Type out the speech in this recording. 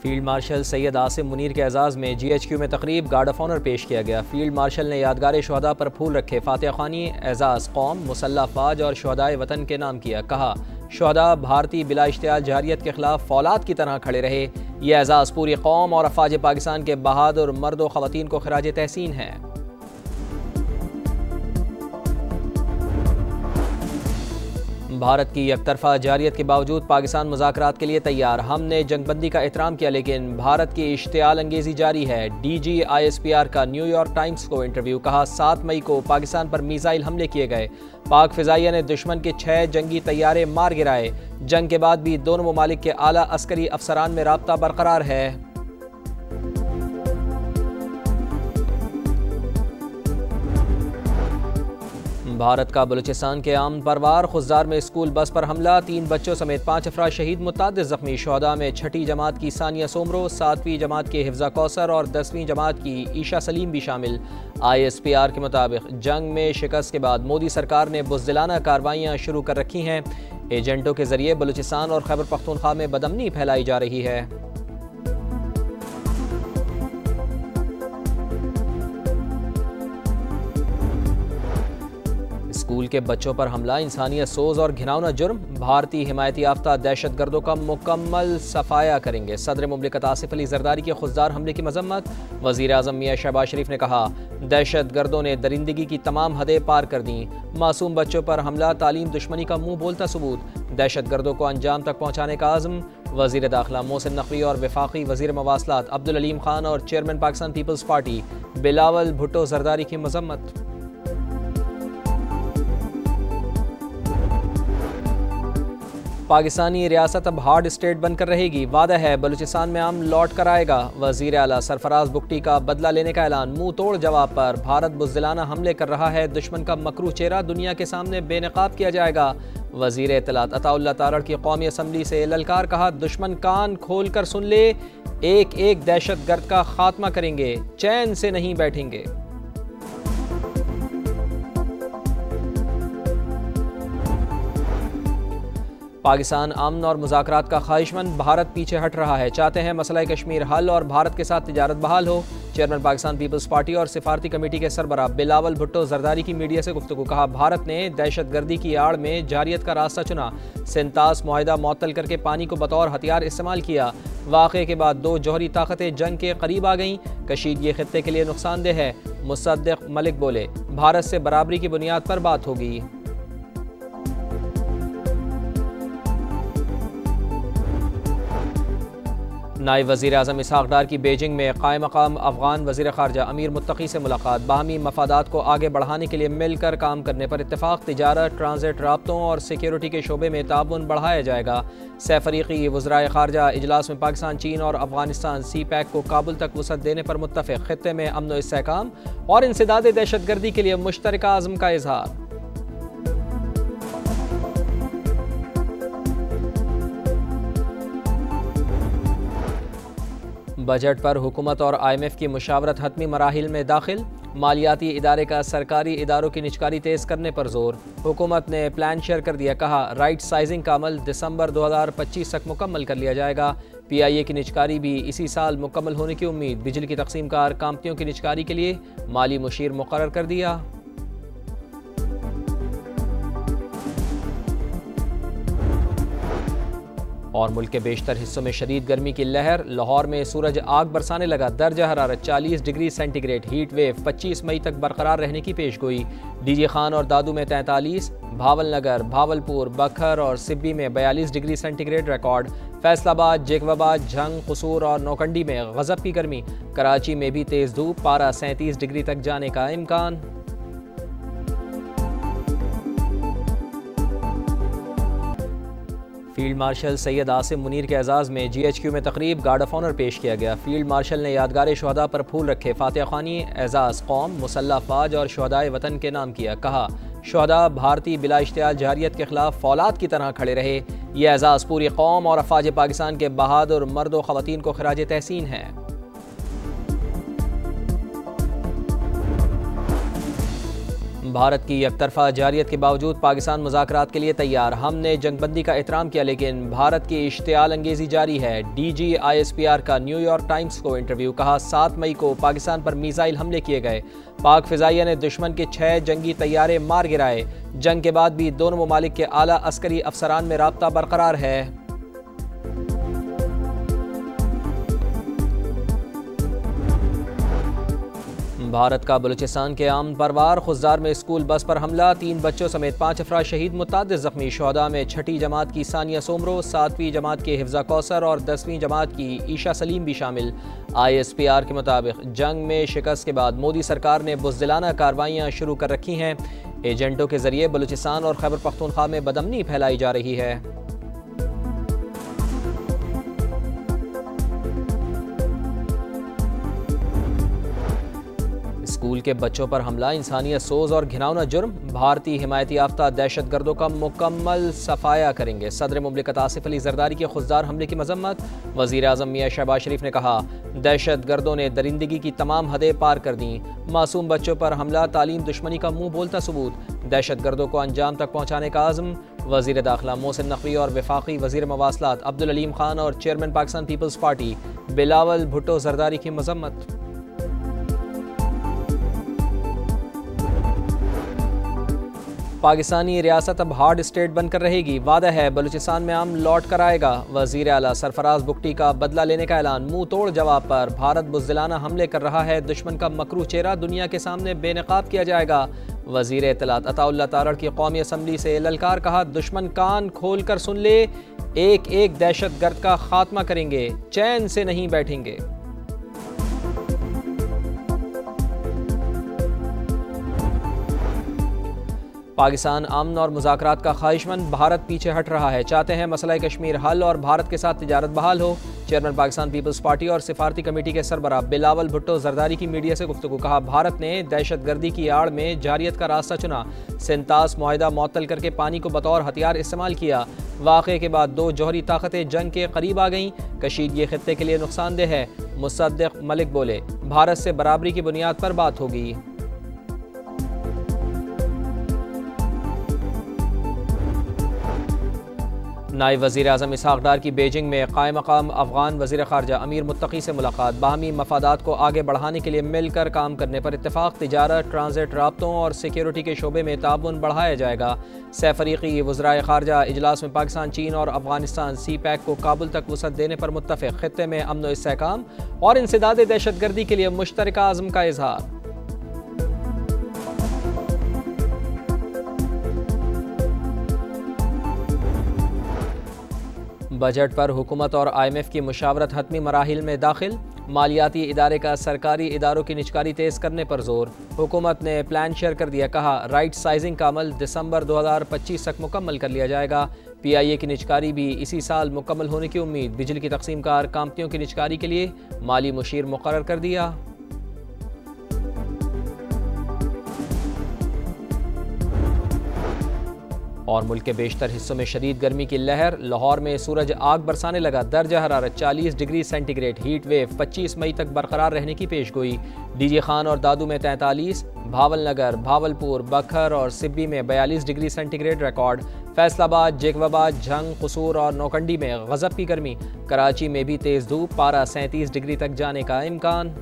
Field marshal Syed Asim Munir के एजाज़ में GHQ में तकरीब गार्ड ऑफ ऑनर पेश किया गया। फील्ड मार्शल ने यादगार शहदा पर फूल रखे, फातिहा ख़्वानी एजाज़ कौम, मुसल्लह अफ़वाज और शहदाए वतन के नाम किया। कहा, शहदा भारतीय बिला इश्तियाल जहरियत के खिलाफ फौलाद की तरह खड़े रहे। यह एजाज़ पूरी कौम और अफ़वाज पाकिस्तान के बहादुर मर्द व ख़वातीन को खिराज तहसीन है। भारत की एकतरफा जारियत के बावजूद पाकिस्तान मुज़ाकरात के लिए तैयार। हमने जंगबंदी का एहतराम किया, लेकिन भारत की इश्तियाल अंगेज़ी जारी है। DG ISPR का न्यूयॉर्क टाइम्स को इंटरव्यू। कहा, 7 मई को पाकिस्तान पर मिसाइल हमले किए गए। पाक फ़िज़ाइया ने दुश्मन के 6 जंगी तैयारे मार गिराए। जंग के बाद भी दोनों ममालिक के आला अस्करी अफसरान में राब्ता बरकरार है। भारत का बलूचिस्तान के आम परवार खुजदार में स्कूल बस पर हमला, 3 बच्चों समेत 5 अफराद शहीद, मुतअद्दिद ज़ख्मी। शहदा में 6ठी जमात की सानिया सोमरो, 7वीं जमात के हिफ्ज़ा कौसर और 10वीं जमात की ईशा सलीम भी शामिल। ISPR के मुताबिक जंग में शिकस्त के बाद मोदी सरकार ने बुज़दिलाना कार्रवाइयाँ शुरू कर रखी हैं। एजेंटों के जरिए बलूचिस्तान और खैबर पख्तूनख्वा में बदअमनी फैलाई जा रही है। स्कूल के बच्चों पर हमला इंसानियत सोज और घिनौना जुर्म। भारतीय हिमायती याफ्ता दहशत गर्दों का मुकम्मल सफाया करेंगे। सदर मुमलिकत आसिफ अली जरदारी के खुजदार हमले की मजम्मत। वज़ीर आज़म मियां शहबाज शरीफ ने कहा, दहशत गर्दों ने दरिंदगी की तमाम हदें पार कर दी। मासूम बच्चों पर हमला तालीम दुश्मनी का मुंह बोलता सबूत। दहशत गर्दों को अंजाम तक पहुँचाने का आज़म। वज़ीर दाखिला मोहसिन नकवी और वफाकी वज़ीर मवासलात अब्दुल अलीम खान और चेयरमैन पाकिस्तान पीपल्स पार्टी बिलावल भुट्टो जरदारी की मजम्मत। पाकिस्तानी रियासत अब हार्ड स्टेट बनकर रहेगी। वादा है बलूचिस्तान में अमन लौट कर आएगा। वज़ीर आला सरफराज बुगटी का बदला लेने का ऐलान। मुंह तोड़ जवाब पर भारत बुज़दिलाना हमले कर रहा है। दुश्मन का मकरू चेहरा दुनिया के सामने बेनकाब किया जाएगा। वज़ीर इत्तलात अताउल्लाह तारड़ की कौमी असम्बली से ललकार। कहा, दुश्मन कान खोल कर सुन ले, एक एक दहशत गर्द का खात्मा करेंगे, चैन से नहीं बैठेंगे। पाकिस्तान अमन और मुज़ाकरात का ख्वाहिशमंद, भारत पीछे हट रहा है। चाहते हैं मसला कश्मीर हल और भारत के साथ तिजारत बहाल हो। चेयरमैन पाकिस्तान पीपल्स पार्टी और सिफारती कमेटी के सरबराह बिलावल भुट्टो जरदारी की मीडिया से गुफ्तगू। कहा, भारत ने दहशत गर्दी की आड़ में जारियत का रास्ता चुना। सेंतास मुआहिदा मुअत्तल करके पानी को बतौर हथियार इस्तेमाल किया। वाक़े के बाद 2 जौहरी ताकतें जंग के करीब आ गईं। कशीदगी खित्ते के लिए नुकसानदेह है। मुसद्दिक मलिक बोले, भारत से बराबरी की बुनियाद पर बात होगी। नायब वज़ीर आज़म इसहाक़ डार की बीजिंग में क़ायम मक़ाम अफ़गान वज़ीर ख़ारजा अमीर मुत्तक़ी से मुलाकात। बाहमी मफादात को आगे बढ़ाने के लिए मिलकर काम करने पर इत्तेफ़ाक़। तिजारत, ट्रांजिट, राब्तों और सिक्योरिटी के शोबे में ताउन बढ़ाया जाएगा। सैफ़रीक़ी वज़राए ख़ारजा इजलास में पाकिस्तान, चीन और अफ़गानिस्तान CPAC को काबुल तक वसअत देने पर मुत्तफ़िक़। ख़ित्ते में अमन व इस्तेहकाम और इंसदाद दहशत गर्दी के लिए मुश्तरका अज़्म का इज़हार। बजट पर हुकूमत और IMF की मुशावरत हतमी मराहिल में दाखिल। मालियाती इदारे का सरकारी इदारों की निजकारी तेज़ करने पर जोर। हुकूमत ने प्लान शेयर कर दिया। कहा, राइट साइजिंग का अमल दिसंबर 2025 तक मुकम्मल कर लिया जाएगा। PIA की निजकारी भी इसी साल मुकम्मल होने की उम्मीद। बिजली की तकसीम कार कंपनियों की निजकारी के लिए माली मुशीर मुकर्रर कर दिया। और मुल्क के बेशतर हिस्सों में शदीद गर्मी की लहर। लाहौर में सूरज आग बरसाने लगा। दर्जा हरारत 40 डिग्री सेंटीग्रेड। हीट वेव 25 मई तक बरकरार रहने की पेशगोई। DG खान और दादू में 43, भावलनगर, भावलपुर, बखर और सिब्बी में 42 degree centigrade record. Faisalabad, Jacobabad, Jhang, Kasur और नौकंडी में गजब की गर्मी। कराची में भी तेज़ धूप, पारा 37 डिग्री तक जाने का इम्कान। फील्ड मार्शल सैयद आसिम मुनीर के एजाज़ में GHQ में तकरीब गार्ड ऑफ ऑनर पेश किया गया। फील्ड मार्शल ने यादगार शहदा पर फूल रखे, फातिहा ख़्वानी एजाज़ कौम, मुसल्लह अफ़वाज और शहदाए वतन के नाम किया। कहा, शहदा भारतीय बिला इश्तियाल जहरियत के खिलाफ फौलाद की तरह खड़े रहे। यह एजाज़ पूरी कौम और अफ़वाज पाकिस्तान के बहादुर मर्द व ख़वातीन को खिराज तहसीन है। भारत की एकतरफा जारियत के बावजूद पाकिस्तान मुज़ाकरात के लिए तैयार। हमने जंगबंदी का एहतराम किया लेकिन भारत की इश्तियाल अंगेजी जारी है। DG ISPR का न्यूयॉर्क टाइम्स को इंटरव्यू। कहा 7 मई को पाकिस्तान पर मिसाइल हमले किए गए। पाक फ़िज़ाइया ने दुश्मन के 6 जंगी तैयारे मार गिराए। जंग के बाद भी दोनों ममालिक के आला अस्करी अफसरान में राब्ता बरकरार है। भारत का बलूचिस्तान के आम परवार खुजदार में स्कूल बस पर हमला। 3 बच्चों समेत 5 अफराद शहीद, मुतादिद जख्मी। शुहदा में 6ठी जमात की सानिया सोमरो, 7वीं जमात के हिफ्जा कौसर और 10वीं जमात की ईशा सलीम भी शामिल। ISPR के मुताबिक जंग में शिकस्त के बाद मोदी सरकार ने बुज़दिलाना कार्रवाइयाँ शुरू कर रखी हैं। एजेंटों के जरिए बलूचिस्तान और खैबर पख्तूनख्वा में बदअमनी फैलाई जा रही है। स्कूल के बच्चों पर हमला इंसानियत सोज और घिनौना जुर्म। भारतीय हिमायती याफ्ता दहशत गर्दों का मुकम्मल सफाया करेंगे। सदर मुमलिकत आसिफ अली जरदारी के खुददार हमले की मजम्मत। वज़ीर आज़म मियां शहबाज शरीफ ने कहा दहशत गर्दों ने दरिंदगी की तमाम हदें पार कर दी। मासूम बच्चों पर हमला तालीम दुश्मनी का मुंह बोलता सबूत। दहशत गर्दों को अंजाम तक पहुँचाने का आज़म। वज़ीर दाखिला मोहसिन नकवी और वफाकी वज़ीर मवासलात अब्दुल अलीम खान और चेयरमैन पाकिस्तान पीपल्स पार्टी बिलावल भुट्टो जरदारी की मजम्मत। पाकिस्तानी रियासत अब हार्ड स्टेट बनकर रहेगी। वादा है बलूचिस्तान में आम लौट कर आएगा। वज़ीर आला सरफराज बुगटी का बदला लेने का ऐलान। मुंह तोड़ जवाब पर भारत बुज़दिलाना हमले कर रहा है। दुश्मन का मकरू चेहरा दुनिया के सामने बेनकाब किया जाएगा। वज़ीर इत्तलात अताउल्लाह तारड़ की कौमी असम्बली से ललकार। कहा दुश्मन कान खोल कर सुन ले, एक एक दहशत गर्द का खात्मा करेंगे, चैन से नहीं बैठेंगे। पाकिस्तान अमन और मुज़ाकरात का ख्वाहिशमंद, भारत पीछे हट रहा है। चाहते हैं मसला कश्मीर हल और भारत के साथ तिजारत बहाल हो। चेयरमैन पाकिस्तान पीपल्स पार्टी और सिफारती कमेटी के सरबराह बिलावल भुट्टो जरदारी की मीडिया से गुफ्तगू। कहा भारत ने दहशत गर्दी की आड़ में जारियत का रास्ता चुना। सिंतास मुआहिदा मुअत्तल करके पानी को बतौर हथियार इस्तेमाल किया। वाक़े के बाद 2 जौहरी ताकतें जंग के करीब आ गईं। कशीदगी खित्ते के लिए नुकसानदेह है। मुसद्दिक मलिक बोले भारत से बराबरी की बुनियाद पर बात होगी। नायब वज़ीर आज़म इसहाक़ डार की बीजिंग में क़ायम मक़ाम अफ़गान वज़ीर ख़ारजा अमीर मुत्तक़ी से मुलाकात। बाहमी मफादात को आगे बढ़ाने के लिए मिलकर काम करने पर इत्तेफ़ाक़। तिजारत, ट्रांजिट, राब्तों और सिक्योरिटी के शोबे में ताउन बढ़ाया जाएगा। सैफ़रीक़ी वज़राए ख़ारजा इजलास में पाकिस्तान, चीन और अफ़गानिस्तान CPEC को काबुल तक वसअत देने पर मुत्तफ़िक़। ख़ित्ते में अमन व इस्तेहकाम और इंसदाद दहशत गर्दी के लिए मुश्तरका आज़म का इज़हार। बजट पर हुकूमत और IMF की मुशावरत हतमी मराहिल में दाखिल। मालियाती इदारे का सरकारी इदारों की निचकारी तेज़ करने पर जोर। हुकूमत ने प्लान शेयर कर दिया। कहा राइट साइजिंग का अमल दिसंबर 2025 तक मुकम्मल कर लिया जाएगा। PIA की निचकारी भी इसी साल मुकम्मल होने की उम्मीद। बिजली की तकसीम कार कंपनियों की निचकारी के लिए माली मुशीर मुकर्रर कर दिया। और मुल्क के बेशतर हिस्सों में शदीद गर्मी की लहर। लाहौर में सूरज आग बरसाने लगा। दर्जा हरारत 40 डिग्री सेंटीग्रेड। हीट वेव 25 मई तक बरकरार रहने की पेशगोई। DG खान और दादू में 43, भावलनगर, भावलपुर, बखर और सिब्बी में 42 degree centigrade record. Faisalabad, Jacobabad, Jhang, Kasur और नौकंडी में गजब की गर्मी। कराची में भी तेज़ धूप, पारा 37 डिग्री तक जाने का इम्कान।